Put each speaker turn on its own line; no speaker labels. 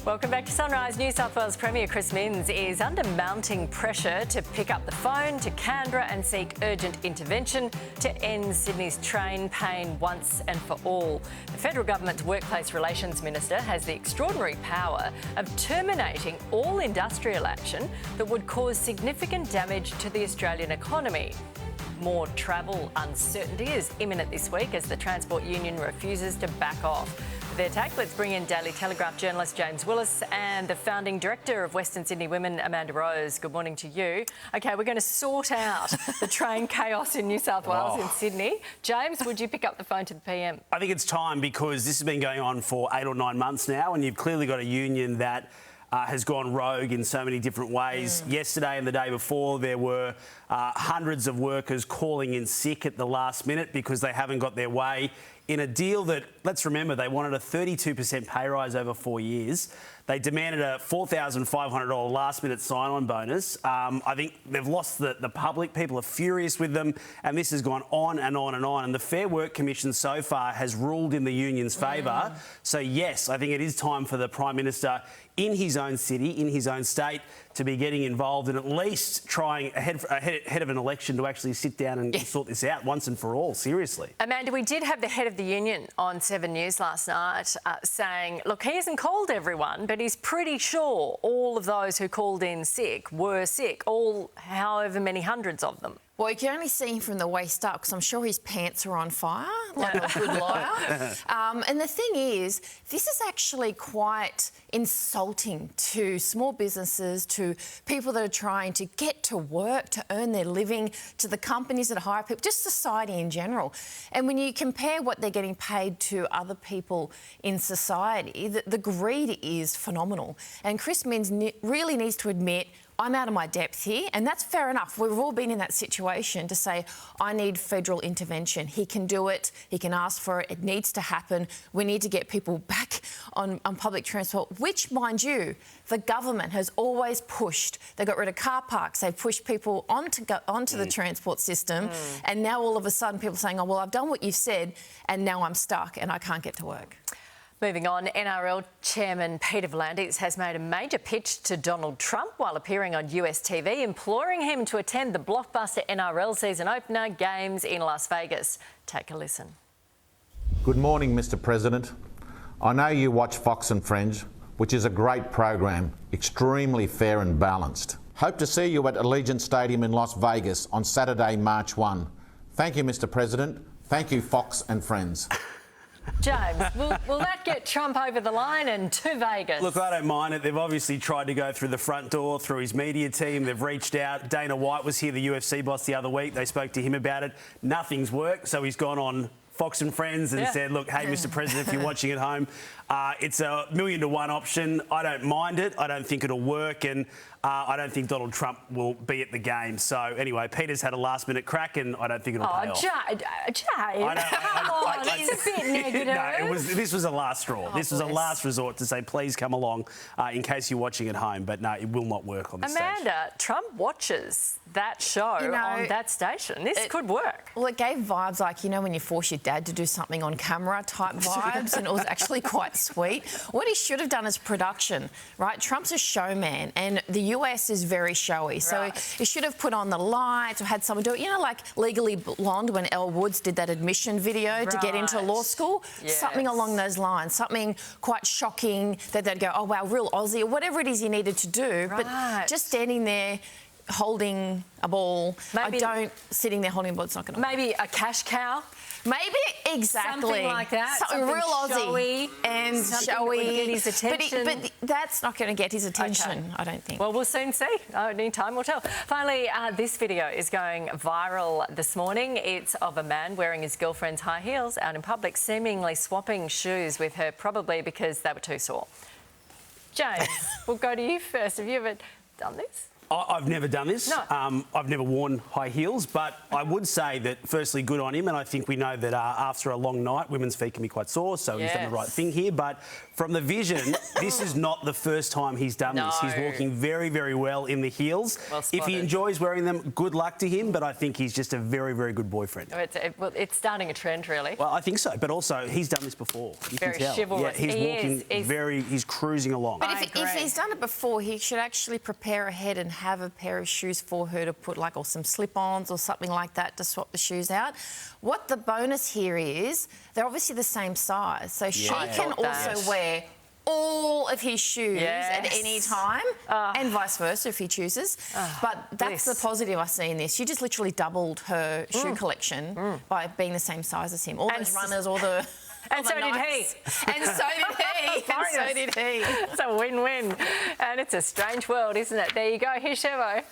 Welcome back to Sunrise. New South Wales Premier Chris Minns is under mounting pressure to pick up the phone to Canberra and seek urgent intervention to end Sydney's train pain once and for all. The federal government's Workplace Relations Minister has the extraordinary power of terminating all industrial action that would cause significant damage to the Australian economy. More travel uncertainty is imminent this week as the Transport Union refuses to back off. For their take, let's bring in Daily Telegraph journalist James Willis and the founding director of Western Sydney Women, Amanda Rose. Good morning to you. OK, we're going to sort out the train chaos in New South Wales in Sydney. James, would you pick up the phone to the PM?
I think it's time because this has been going on for 8 or 9 months now and you've clearly got a union that has gone rogue in so many different ways. Yesterday and the day before, there were hundreds of workers calling in sick at the last minute because they haven't got their way in a deal that, let's remember, they wanted a 32% pay rise over 4 years. They demanded a $4,500 last-minute sign-on bonus. I think they've lost the public. People are furious with them, and this has gone on and on and on. And the Fair Work Commission so far has ruled in the union's favour. So, yes, I think it is time for the Prime Minister in his own city, in his own state, to be getting involved and at least trying ahead of an election to actually sit down and sort this out once and for all, seriously.
Amanda, we did have the head of the union on 7 News last night saying, look, he hasn't called everyone, but he's pretty sure all of those who called in sick were sick, all however many hundreds of them.
Well, you can only see him from the waist up because I'm sure his pants are on fire, like a good liar. And the thing is, this is actually quite insulting to small businesses, to people that are trying to get to work, to earn their living, to the companies that hire people, just society in general. And when you compare what they're getting paid to other people in society, the greed is phenomenal. And Chris Minns really needs to admit, I'm out of my depth here, and that's fair enough. We've all been in that situation to say, I need federal intervention. He can do it. He can ask for it. It needs to happen. We need to get people back on public transport, which, mind you, the government has always pushed. They got rid of car parks. They pushed people onto the transport system, and now all of a sudden people are saying, oh, well, I've done what you've said, and now I'm stuck and I can't get to work.
Moving on, NRL Chairman Peter V'Landys has made a major pitch to Donald Trump while appearing on US TV, imploring him to attend the blockbuster NRL season opener games in Las Vegas. Take a listen.
Good morning, Mr. President. I know you watch Fox and Friends, which is a great program, extremely fair and balanced. Hope to see you at Allegiant Stadium in Las Vegas on Saturday, March 1. Thank you, Mr. President. Thank you, Fox and Friends.
James, will that get Trump over the line and to Vegas?
Look, I don't mind it. They've obviously tried to go through the front door, through his media team. They've reached out. Dana White was here, the UFC boss, the other week. They spoke to him about it. Nothing's worked, so he's gone on Fox and Friends and said, look, hey, Mr. President, if you're watching at home, it's a 1,000,000 to 1 option. I don't mind it. I don't think it'll work. And I don't think Donald Trump will be at the game. So, anyway, Peter's had a last-minute crack and I don't think it'll pay off.
James, it's a bit negative.
No, this was a last straw. This was a last resort to say, please come along in case you're watching at home. But, no, it will not work on this stage.
Amanda, Trump watches that show on that station. This could work.
Well, it gave vibes like, you know, when you force your dad to do something on camera type vibes, and it was actually quite sweet. What he should have done is production, right? Trump's a showman, and the US is very showy. So he should have put on the lights or had someone do it. You know, like Legally Blonde when Elle Woods did that admission video to get into law school? Yes. Something along those lines, something quite shocking that they'd go, oh, wow, real Aussie, or whatever it is you needed to do. But just standing there holding a ball, sitting there holding a ball, it's not going to work.
Maybe a cash cow?
Maybe, exactly.
Something like that.
Something real
showy,
Aussie and
something
showy.
That would get his attention.
But that's not going to get his attention, I don't think.
Well, we'll soon see. Only time will tell. Finally, this video is going viral this morning. It's of a man wearing his girlfriend's high heels out in public, seemingly swapping shoes with her, probably because they were too sore. James, we'll go to you first. Have you ever done this?
I've never done this.
No.
I've never worn high heels, but I would say that, firstly, good on him. And I think we know that after a long night, women's feet can be quite sore, so he's done the right thing here. But from the vision, this is not the first time he's done this. He's walking very, very well in the heels.
Well
if he enjoys wearing them, good luck to him, but I think he's just a very, very good boyfriend.
It's starting a trend, really.
Well, I think so, but also he's done this before. You
Very
can tell.
chivalrous.
Yeah, he's cruising along.
But if he's done it before, he should actually prepare ahead and have a pair of shoes for her to put, like, or some slip-ons or something like that to swap the shoes out. What the bonus here is, they're obviously the same size, so she can also wear all of his shoes at any time, and vice versa if he chooses. But that's the positive I see in this. She just literally doubled her shoe collection by being the same size as him. All those runners, all the...
And so did he.
And so did he. And so did he.
It's a win-win. And it's a strange world, isn't it? There you go. Here's Chevo.